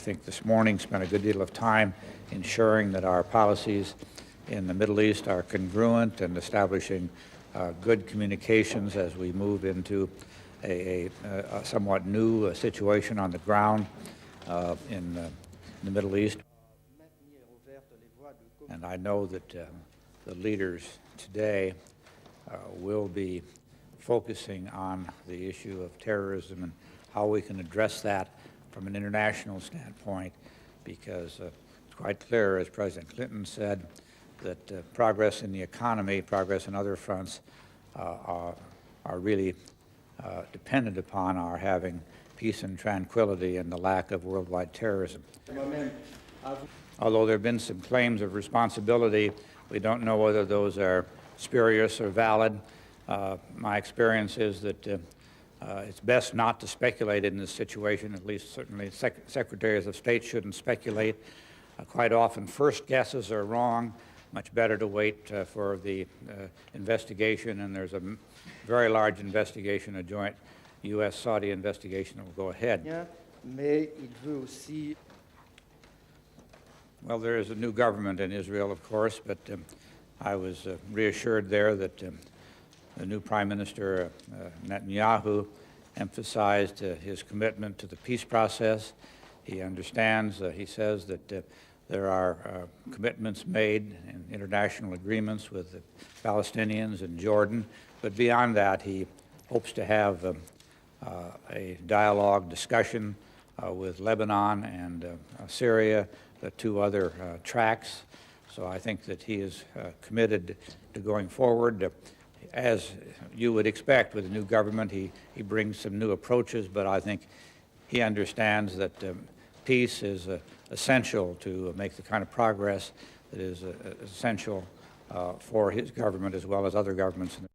think this morning spent a good deal of time ensuring that our policies in the Middle East are congruent and establishing good communications as we move into a somewhat new situation on the ground in the Middle East. And I know that the leaders today will be focusing on the issue of terrorism and how we can address that from an international standpoint, because it's quite clear, as President Clinton said, that progress in the economy, progress on other fronts are really dependent upon our having peace and tranquility and the lack of worldwide terrorism. Although there have been some claims of responsibility, we don't know whether those are spurious or valid. My experience is that it's best not to speculate in this situation, at least certainly secretaries of state shouldn't speculate. Quite often first guesses are wrong. Much better to wait for the investigation, and there's a very large investigation, a joint U.S.-Saudi investigation that will go ahead. Well, there is a new government in Israel, of course, but I was reassured there that the new Prime Minister Netanyahu emphasized his commitment to the peace process. He understands, he says, that there are commitments made in international agreements with the Palestinians and Jordan, but beyond that, he hopes to have a dialogue, discussion with Lebanon and Syria, the two other tracks. So I think that he is committed to going forward. As you would expect with a new government, he brings some new approaches, but I think he understands that peace is essential to make the kind of progress that is essential for his government as well as other governments in the